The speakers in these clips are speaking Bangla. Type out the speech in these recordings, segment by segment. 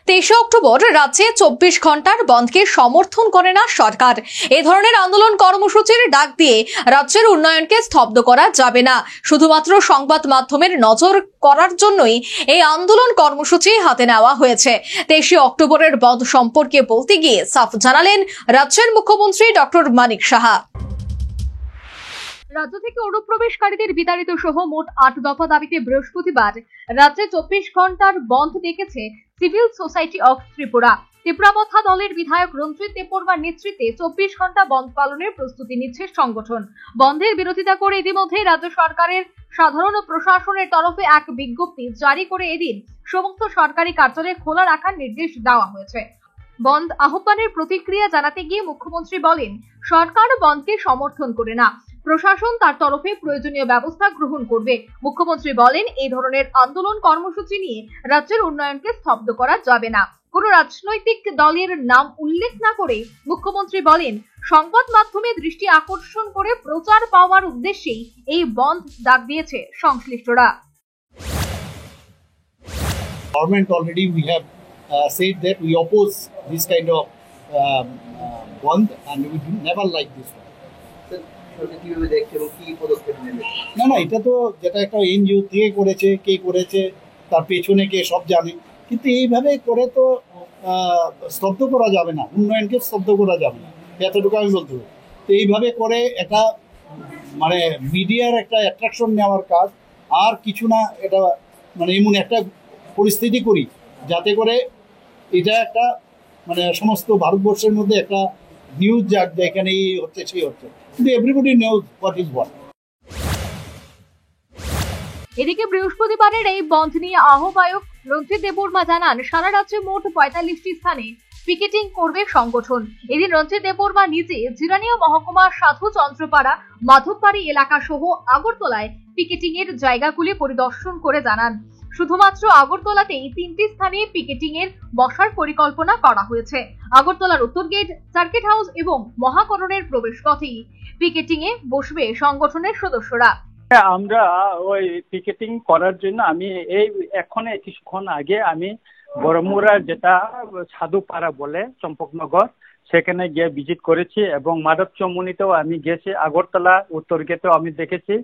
23 অক্টোবর রাজ্যে 24 ঘন্টার বন্ধকে সমর্থন করে না সরকার। এই ধরনের আন্দোলন কর্মসূচির ডাক দিয়ে রাজ্যের উন্নয়নকে স্তব্ধ করা যাবে না। শুধুমাত্র সংবাদ মাধ্যমের নজর করার জন্যই এই আন্দোলন কর্মসূচি হাতে নেওয়া হয়েছে। 23 অক্টোবরের বন্ধ সম্পর্কে বলতে গিয়ে সাফ জানালেন রাজ্যের মুখ্যমন্ত্রী ডক্টর মানিক সাহা। রাজ্য থেকে অনুপ্রবেশকারীদের বিতাড়িত সহ মোট 8 দফা দাবিতে বৃহস্পতিবার রাজ্যে 24 ঘন্টার বন্ধ ডেকেছে civil society of Tripura. Tripura Motha দলের বিধায়ক রঞ্জিত দেববর্মার নেতৃত্বে 24 ঘন্টা বন্ধ পালনের প্রস্তুতি নিচ্ছে সংগঠন। বন্ধের বিরোধিতা করে ইতিমধ্যে রাজ্য সরকারের সাধারণ প্রশাসনের তরফে এক বিজ্ঞপ্তি জারি করে এদিন সমস্ত সরকারি কার্যালয় খোলা রাখার নির্দেশ দেওয়া হয়েছে। বন্ধ আহ্বানের প্রতিক্রিয়া জানাতে গিয়ে মুখ্যমন্ত্রী বলেন, সরকার বন্ধকে সমর্থন করে না, প্রশাসন তার তরফে প্রয়োজনীয় ব্যবস্থা গ্রহণ করবে। মুখ্যমন্ত্রী বলেন, এই ধরনের আন্দোলন কর্মসূচি নিয়ে রাজ্যের উন্নয়নকে স্তব্ধ করা যাবে না। কোন রাজনৈতিক দলের নাম উল্লেখ না করে মুখ্যমন্ত্রী বলেন, সংবাদ মাধ্যমে দৃষ্টি আকর্ষণ করে প্রচার পাওয়ার উদ্দেশ্যেই এই বন্ধ ডাক দিয়েছে সংশ্লিষ্টরা। Government already we have said that we oppose this kind of bond and we do never like this one. না না, এটা তো যেটা একটা এনজিও থেকে করেছে, কে করেছে তার পেছনে কে সব জানে, কিন্তু এইভাবে করে তো স্তব্ধ করা যাবে না, উন্নয়নকে স্তব্ধ করা যাবে না, এতটুকু আমি বলতে পারি। তো এইভাবে করে একটা মানে মিডিয়ার একটা অ্যাট্রাকশন নেওয়ার কাজ আর কিছু না, এটা মানে এমন একটা পরিস্থিতি করি যাতে করে এটা একটা মানে সমস্ত ভারতবর্ষের মধ্যে একটা নিউজ যাক যে এখানে এই হচ্ছে সেই হচ্ছে, কিন্তু everybody news what is what. এদিকে বৃহস্পতিবারের এই বন্ধ নিয়ে আহ্বায়ক রঞ্জিত দেববর্মা জানান, সারা রাজ্যে মোট 45টি স্থানে পিকেটিং করবে সংগঠন। এদিন রঞ্জিত দেববর্মা নিজে জিরানিয়া মহকুমা, সাধু চন্দ্রপাড়া, মাধববাড়ি এলাকা সহ আগরতলায় পিকেটিং এর জায়গাগুলি পরিদর্শন করে জানান, শুধুমাত্র আগরতলাতেই 3টি স্থানে পিকেটিং এর বসার পরিকল্পনা করা হয়েছে। আগরতলার উত্তর গেট, সার্কিট হাউস এবং মহাকরণের প্রবেশ পথেই পিকেটিং এ বসবে সংগঠনের সদস্যরা। আমরা ওই পিকেটিং করার জন্য আমি এই এখন কিছুক্ষণ আগে আমি বড়মুড়া, যেটা সাধুপাড়া বলে চম্পকনগর, সেখানে গিয়ে ভিজিট করেছি এবং মাধব চমুনিতেও আমি গেছি, আগরতলা উত্তর গেটেও আমি দেখেছি।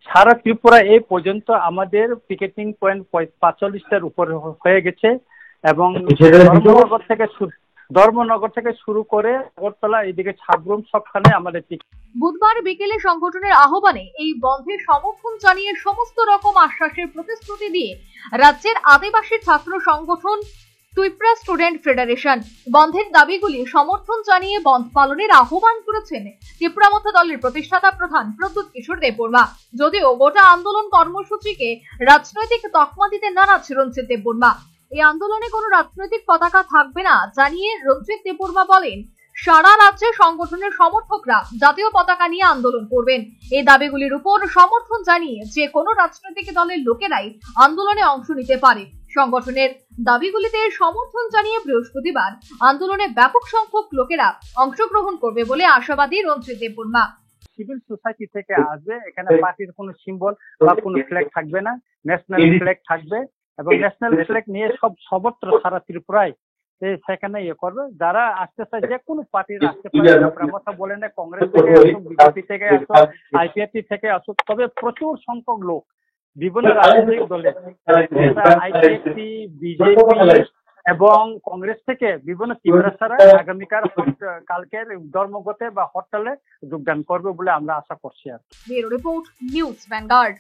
সারা ত্রিপুরা এই পর্যন্ত আমাদের পিকেটিং পয়েন্ট 45টার উপরে হয়ে গেছে এবং ধর্মনগর থেকে শুরু করে আগরতলা এদিকে ছাবরুম সবখানে আমাদের। বুধবার বিকেলে সংগঠনের আহ্বানে এই বন্ধের সমর্থন জানিয়ে সমস্ত রকম আশ্বাসের প্রতিশ্রুতি দিয়ে রাজ্যের আদিবাসী ছাত্র সংগঠন ত্রিপুরা স্টুডেন্ট ফেডারেশন বন্ধের দাবিগুলি সমর্থন জানিয়ে বন্ধ পালনের আহ্বান করেছেন ত্রিপুরামথা দলের প্রতিষ্ঠাতা প্রধান প্রদ্যুৎ কিশোর দেববর্মা। যদিও গোটা আন্দোলন কর্মসূচিকে রাজনৈতিক তকমা দিতে নারাজ রঞ্জিত দেববর্মা। এই আন্দোলনে কোনো রাজনৈতিক পতাকা থাকবে না জানিয়ে রঞ্জিত দেববর্মা বলেন, সারা রাজ্যে সংগঠনের সমর্থকরা জাতীয় পতাকা নিয়ে আন্দোলন করবেন। এই দাবিগুলির উপর সমর্থন জানিয়ে যে কোনো রাজনৈতিক দলের লোকেরাই আন্দোলনে অংশ নিতে পারে। সংগঠনের দাবিগুলিতে সমর্থন জানিয়ে বৃহস্পতিবার আন্দোলনে ব্যাপক সংখ্যক লোকেরা অংশগ্রহণ করবে বলে আশাবাদী রঞ্জিত দেববর্মা। সিভিল সোসাইটি থেকে আসবে, এখানে পার্টির কোনো সিম্বল বা কোনো ফ্ল্যাগ থাকবে না, ন্যাশনাল ফ্ল্যাগ থাকবে এবং ন্যাশনাল ফ্ল্যাগ নিয়ে সর্বত্র সারা ত্রিপুরায় সেখানে করবে। যারা আসতে চায় যে কোনো পার্টির আসতে পারে, কথা বলে না, কংগ্রেস থেকে আসুক, বিজেপি থেকে আসুক, আইপিএফটি থেকে আসুক, তবে প্রচুর সংখ্যক লোক বিভিন্ন রাজনৈতিক দলের আইপিএফটি, বিজেপি এবং কংগ্রেস থেকে বিভিন্ন ত্রিপুরাসারা আগামীকাল কালকের ধর্মঘটে বা হরতালে যোগদান করবে বলে আমরা আশা করছি। আর রিপোর্ট নিউজ ভ্যানগার্ড।